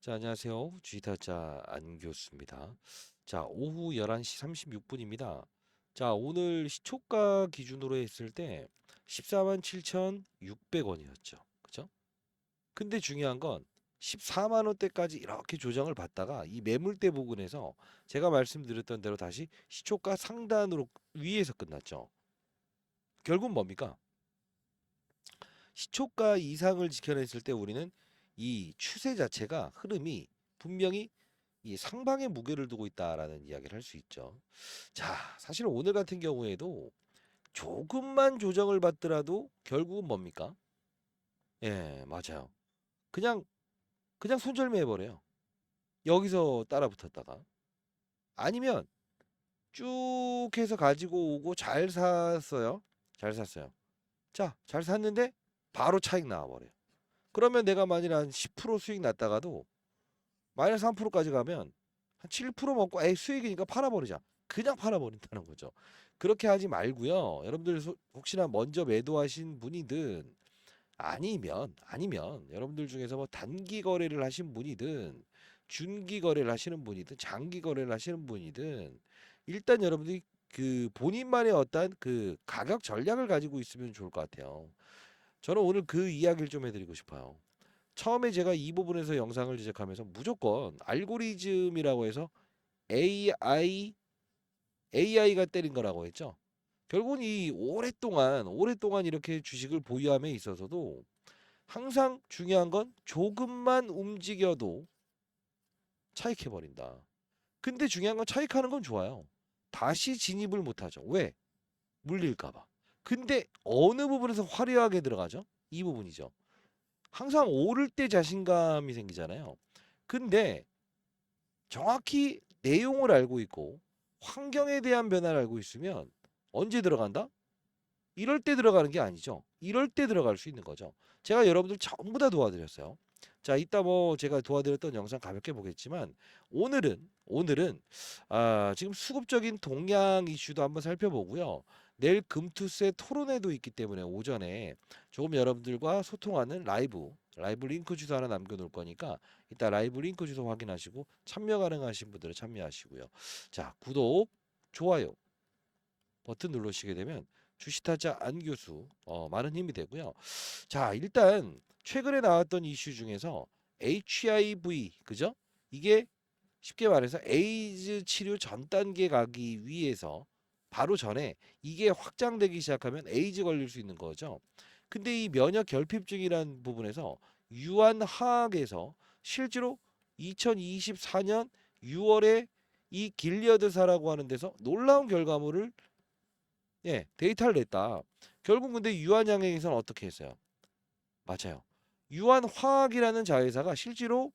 자, 안녕하세요. 주식타자 안 교수입니다. 자, 오후 11시 36분입니다. 자, 오늘 시초가 기준으로 했을 때 14만 7,600원이었죠. 그죠? 근데 중요한 건 14만 원대까지 이렇게 조정을 받다가 이 매물대 부근에서 제가 말씀드렸던 대로 다시 시초가 상단으로 위에서 끝났죠. 결국은 뭡니까? 시초가 이상을 지켜냈을 때 우리는 이 추세 자체가 흐름이 분명히 이 상방에 무게를 두고 있다라는 이야기를 할 수 있죠. 자, 사실 오늘 같은 경우에도 조금만 조정을 받더라도 결국은 뭡니까? 예, 맞아요. 그냥 손절매해 버려요. 여기서 따라 붙었다가 아니면 쭉 해서 가지고 오고 잘 샀어요. 잘 샀어요. 자, 잘 샀는데 바로 차익 나와 버려요. 그러면 내가 만일 한 10% 수익 났다가도 마이너스 3%까지 가면 한 7% 먹고 에이 수익이니까 팔아버리자. 그냥 팔아버린다는 거죠. 그렇게 하지 말고요. 여러분들 혹시나 먼저 매도하신 분이든 아니면 여러분들 중에서 뭐 단기 거래를 하신 분이든 중기 거래를 하시는 분이든 장기 거래를 하시는 분이든 일단 여러분들이 그 본인만의 어떤 그 가격 전략을 가지고 있으면 좋을 것 같아요. 저는 오늘 그 이야기를 좀 해드리고 싶어요. 처음에 제가 이 부분에서 영상을 제작하면서 무조건 알고리즘이라고 해서 AI가 때린 거라고 했죠. 결국은 이 오랫동안 이렇게 주식을 보유함에 있어서도 항상 중요한 건 조금만 움직여도 차익해버린다. 근데 중요한 건 차익하는 건 좋아요. 다시 진입을 못하죠. 왜? 물릴까봐. 근데 어느 부분에서 화려하게 들어가죠? 이 부분이죠. 항상 오를 때 자신감이 생기잖아요. 근데 정확히 내용을 알고 있고 환경에 대한 변화를 알고 있으면 언제 들어간다? 이럴 때 들어가는 게 아니죠. 이럴 때 들어갈 수 있는 거죠. 제가 여러분들 전부 다 도와드렸어요. 자, 이따 뭐 제가 도와드렸던 영상 가볍게 보겠지만 오늘은 지금 수급적인 동향 이슈도 한번 살펴보고요. 내일 금투세 토론회도 있기 때문에 오전에 조금 여러분들과 소통하는 라이브 링크 주소 하나 남겨놓을 거니까 이따 라이브 링크 주소 확인하시고 참여 가능하신 분들은 참여하시고요. 자, 구독, 좋아요 버튼 누르시게 되면 주식타자 안 교수 많은 힘이 되고요. 자, 일단 최근에 나왔던 이슈 중에서 HIV 그죠? 이게 쉽게 말해서 에이즈 치료 전 단계 가기 위해서 바로 전에 이게 확장되기 시작하면 에이즈 걸릴 수 있는 거죠. 근데 이 면역 결핍증이라는 부분에서 유한화학에서 실제로 2024년 6월에 이 길리어드사라고 하는 데서 놀라운 결과물을 데이터를 냈다. 결국 근데 유한양행에서는 어떻게 했어요? 맞아요. 유한화학이라는 자회사가 실제로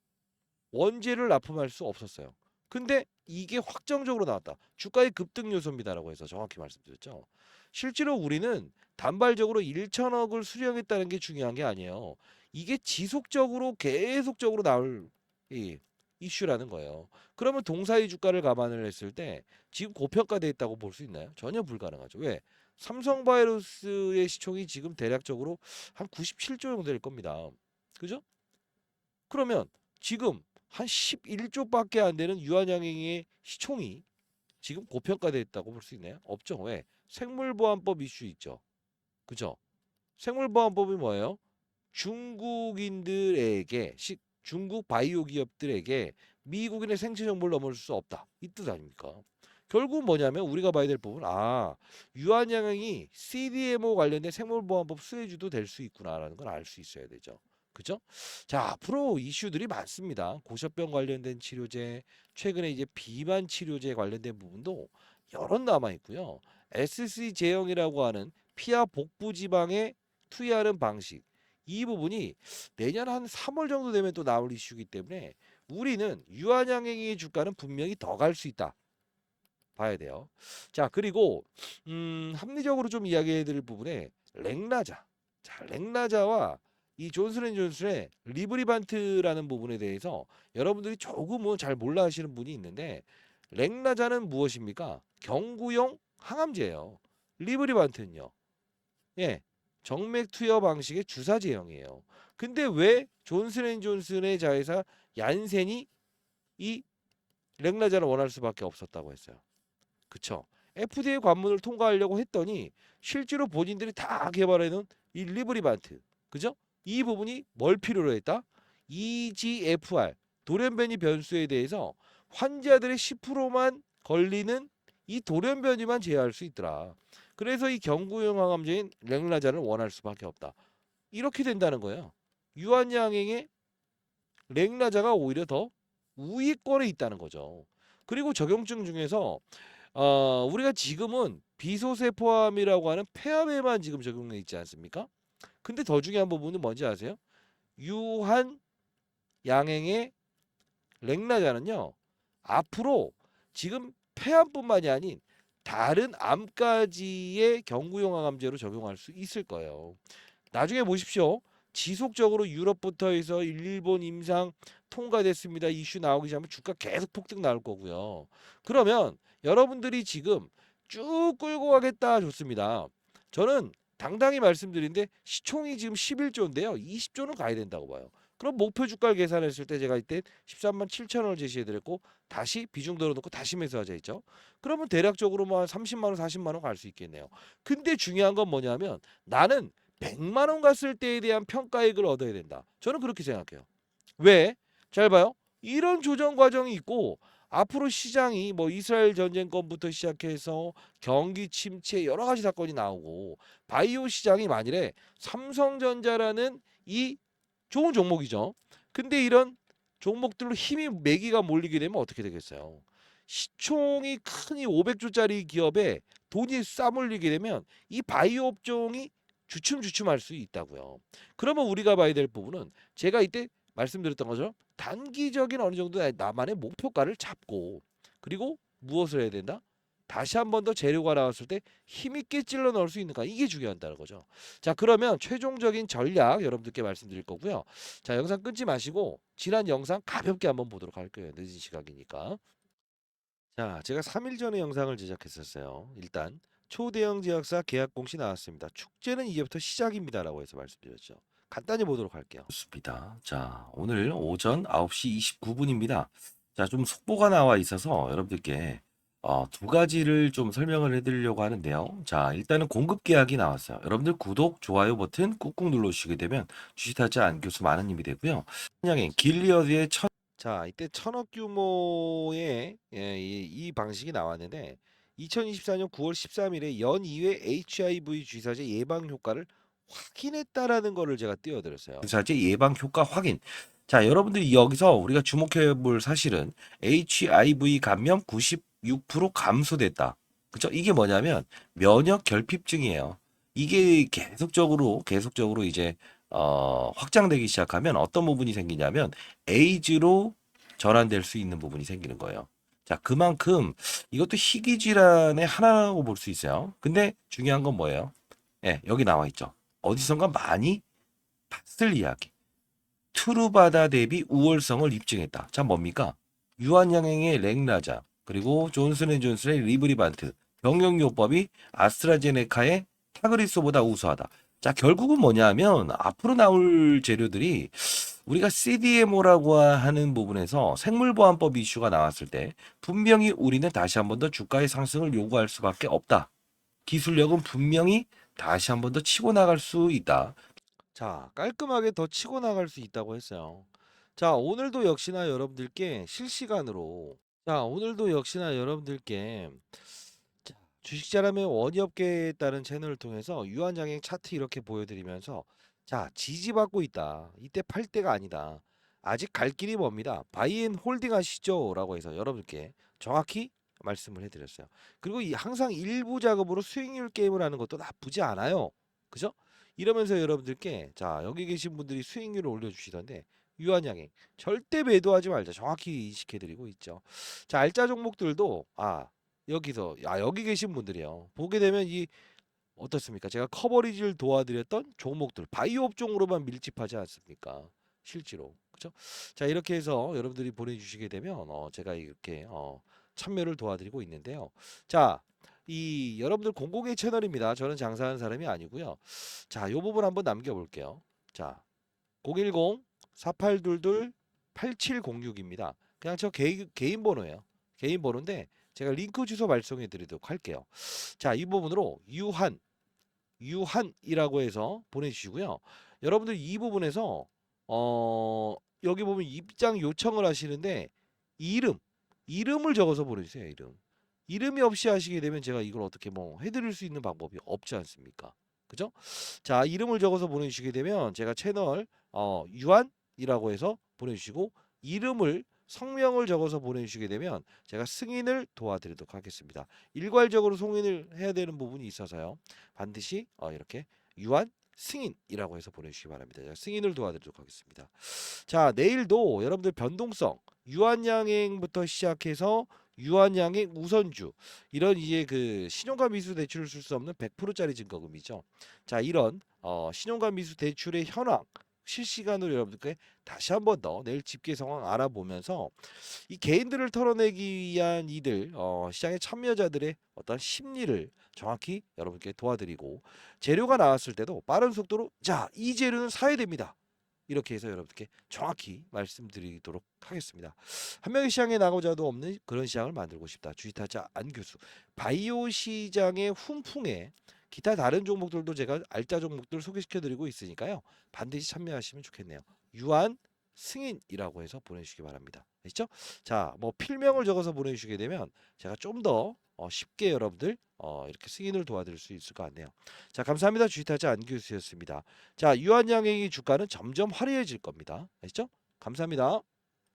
원재를 납품할 수 없었어요. 근데 이게 확정적으로 나왔다. 주가의 급등 요소입니다라고 해서 정확히 말씀드렸죠. 실제로 우리는 단발적으로 1천억을 수령했다는 게 중요한 게 아니에요. 이게 지속적으로 계속적으로 나올 이 이슈라는 거예요. 그러면 동사의 주가를 감안을 했을 때 지금 고평가돼 있다고 볼 수 있나요? 전혀 불가능하죠. 왜? 삼성바이오로스의 시총이 지금 대략적으로 한 97조 정도 될 겁니다. 그죠? 그러면 지금 한 11조밖에 안 되는 유한양행의 시총이 지금 고평가되어 있다고 볼 수 있나요? 없죠. 왜? 생물보안법 이슈 있죠. 그죠? 생물보안법이 뭐예요? 중국인들에게 중국 바이오 기업들에게 미국인의 생체 정보를 넘을 수 없다. 이 뜻 아닙니까? 결국 뭐냐면 우리가 봐야 될 부분 유한양행이 CDMO 관련된 생물보안법 수혜주도 될 수 있구나라는 걸 알 수 있어야 되죠. 그죠? 자, 앞으로 이슈들이 많습니다. 고셔병 관련된 치료제, 최근에 이제 비만 치료제 관련된 부분도 여러 남아 있고요. SC 제형이라고 하는 피하 복부 지방에 투여하는 방식. 이 부분이 내년 한 3월 정도 되면 또 나올 이슈이기 때문에 우리는 유한양행의 주가는 분명히 더 갈 수 있다. 봐야 돼요. 자, 그리고 합리적으로 좀 이야기해 드릴 부분에 렉나자. 자, 렉나자와 이 존슨앤존슨의 리브리반트라는 부분에 대해서 여러분들이 조금은 잘 몰라 하시는 분이 있는데 렉나자는 무엇입니까? 경구용 항암제예요. 리브리반트는요. 예. 정맥 투여 방식의 주사 제형이에요. 근데 왜 존슨앤존슨의 자회사 얀센이 이 렉나자를 원할 수밖에 없었다고 했어요. 그쵸? FDA 관문을 통과하려고 했더니 실제로 본인들이 다 개발해놓은 이 리브리반트, 그죠? 이 부분이 뭘 필요로 했다? EGFR 돌연변이 변수에 대해서 환자들의 10%만 걸리는 이 돌연변이만 제어할 수 있더라. 그래서 이 경구용 항암제인 렉나자를 원할 수밖에 없다. 이렇게 된다는 거예요. 유한양행의 렉나자가 오히려 더 우위권에 있다는 거죠. 그리고 적용증 중에서 우리가 지금은 비소세포암이라고 하는 폐암에만 지금 적용돼 있지 않습니까? 근데 더 중요한 부분은 뭔지 아세요? 유한 양행의 렉나자는요. 앞으로 지금 폐암뿐만이 아닌 다른 암까지의 경구용 항암제로 적용할 수 있을 거예요. 나중에 보십시오. 지속적으로 유럽부터 해서 일본 임상 통과됐습니다. 이슈 나오기 전에 주가 계속 폭등 나올 거고요. 그러면 여러분들이 지금 쭉 끌고 가겠다 좋습니다. 저는 당당히 말씀드리는데 시총이 지금 11조인데요. 20조는 가야 된다고 봐요. 그럼 목표 주가를 계산했을 때 제가 이때 13만 7천 원을 제시해 드렸고 다시 비중 들어놓고 다시 매수하자 했죠. 그러면 대략적으로 뭐 한 30만 원, 40만 원 갈 수 있겠네요. 근데 중요한 건 뭐냐면 나는 100만 원 갔을 때에 대한 평가액을 얻어야 된다. 저는 그렇게 생각해요. 왜? 잘 봐요. 이런 조정 과정이 있고 앞으로 시장이 뭐 이스라엘 전쟁 건부터 시작해서 경기 침체 여러 가지 사건이 나오고 바이오 시장이 만일에 삼성전자라는 이 좋은 종목이죠. 근데 이런 종목들로 힘이 매기가 몰리게 되면 어떻게 되겠어요? 시총이 큰 이 500조짜리 기업에 돈이 싸몰리게 되면 이 바이오 업종이 주춤주춤할 수 있다고요. 그러면 우리가 봐야 될 부분은 제가 이때 말씀드렸던 거죠. 단기적인 어느 정도 나만의 목표가를 잡고 그리고 무엇을 해야 된다? 다시 한 번 더 재료가 나왔을 때 힘있게 찔러 넣을 수 있는가 이게 중요하다는 거죠. 자 그러면 최종적인 전략 여러분들께 말씀드릴 거고요. 자 영상 끊지 마시고 지난 영상 가볍게 한번 보도록 할게요. 늦은 시각이니까. 자 제가 3일 전에 영상을 제작했었어요. 일단 초대형 제약사 계약 공시 나왔습니다. 축제는 이제부터 시작입니다라고 해서 말씀드렸죠. 간단히 보도록 할게요. 좋습니다. 자 오늘 오전 9시 29분입니다. 자 좀 속보가 나와 있어서 여러분들께 두 가지를 좀 설명을 해드리려고 하는데요. 자 일단은 공급 계약이 나왔어요. 여러분들 구독, 좋아요 버튼 꾹꾹 눌러주시게 되면 주식타짜 안교수 많은 힘이 되고요. 한양의 길리어드의 자, 이때 1,000억 규모의 이 방식이 나왔는데 2024년 9월 13일에 연 2회 HIV 주사제 예방 효과를 확인했다라는 거를 제가 띄워드렸어요. 주사제 예방 효과 확인. 자, 여러분들이 여기서 우리가 주목해 볼 사실은 HIV 감염 96% 감소됐다. 그쵸? 이게 뭐냐면 면역 결핍증이에요. 이게 계속적으로 이제 확장되기 시작하면 어떤 부분이 생기냐면 에이즈로 전환될 수 있는 부분이 생기는 거예요. 자, 그만큼 이것도 희귀 질환의 하나라고 볼 수 있어요. 근데 중요한 건 뭐예요? 예, 여기 나와 있죠. 어디선가 많이 봤을 이야기. 트루바다 대비 우월성을 입증했다. 자, 뭡니까? 유한양행의 렉나자, 그리고 존슨앤존슨의 리브리반트, 병용요법이 아스트라제네카의 타그리소보다 우수하다. 자, 결국은 뭐냐면 앞으로 나올 재료들이 우리가 CDMO라고 하는 부분에서 생물보안법 이슈가 나왔을 때 분명히 우리는 다시 한 번 더 주가의 상승을 요구할 수밖에 없다. 기술력은 분명히 다시 한 번 더 치고 나갈 수 있다. 자, 깔끔하게 더 치고 나갈 수 있다고 했어요. 자, 오늘도 역시나 여러분들께 실시간으로 오늘도 역시나 여러분들께 자, 주식 잘하면 원이업계에 따른 채널을 통해서 유한장행 차트 이렇게 보여드리면서 자, 지지받고 있다. 이때 팔 때가 아니다. 아직 갈 길이 멉니다. 바이앤 홀딩 하시죠. 라고 해서 여러분께 정확히 말씀을 해드렸어요. 그리고 항상 일부 작업으로 수익률 게임을 하는 것도 나쁘지 않아요. 그죠? 이러면서 여러분들께 자 여기 계신 분들이 수익률을 올려주시던데 유한양행 절대 매도하지 말자 정확히 인식해드리고 있죠. 자 알짜 종목들도 여기 계신 분들이요 보게 되면 이 어떻습니까? 제가 커버리지를 도와드렸던 종목들 바이오 업종으로만 밀집하지 않습니까? 실제로 그렇죠? 자 이렇게 해서 여러분들이 보내주시게 되면 제가 이렇게 참여를 도와드리고 있는데요. 자 이 여러분들 공공의 채널입니다. 저는 장사하는 사람이 아니고요. 자, 요 부분 한번 남겨볼게요. 자, 010-4822 8706입니다. 그냥 저 개인 번호예요. 개인 번호인데 제가 링크 주소 발송해 드리도록 할게요. 자, 이 부분으로 유한이라고 해서 보내주시고요. 여러분들 이 부분에서 여기 보면 입장 요청을 하시는데 이름을 적어서 보내주세요. 이름이 없이 하시게 되면 제가 이걸 어떻게 뭐 해드릴 수 있는 방법이 없지 않습니까? 그죠? 자, 이름을 적어서 보내주시게 되면 제가 채널 유한이라고 해서 보내주시고 이름을 성명을 적어서 보내주시게 되면 제가 승인을 도와드리도록 하겠습니다. 일괄적으로 승인을 해야 되는 부분이 있어서요. 반드시 이렇게 유한 승인이라고 해서 보내주시기 바랍니다. 제가 승인을 도와드리도록 하겠습니다. 자, 내일도 여러분들 변동성 유한양행부터 시작해서 유한양행 우선주 이런 이제 그 신용과 미수 대출을 쓸 수 없는 100%짜리 증거금이죠. 자, 이런 신용과 미수 대출의 현황 실시간으로 여러분들께 다시 한 번 더 내일 집계 상황 알아보면서 이 개인들을 털어내기 위한 이들 시장의 참여자들의 어떤 심리를 정확히 여러분께 도와드리고 재료가 나왔을 때도 빠른 속도로 자, 이 재료는 사야 됩니다. 이렇게 해서 여러분께 정확히 말씀드리도록 하겠습니다. 한 명의 시장에 나고자도 없는 그런 시장을 만들고 싶다. 주식타자 안교수. 바이오 시장의 훈풍에 기타 다른 종목들도 제가 알짜 종목들 소개시켜드리고 있으니까요. 반드시 참여하시면 좋겠네요. 유한 승인이라고 해서 보내주시기 바랍니다. 아시죠? 자, 뭐 필명을 적어서 보내주시게 되면 제가 좀 더 쉽게 여러분들 이렇게 승인을 도와드릴 수 있을 것 같네요. 자, 감사합니다. 주식타자 안교수였습니다. 자, 유한양행의 주가는 점점 화려해질 겁니다. 아시죠? 감사합니다.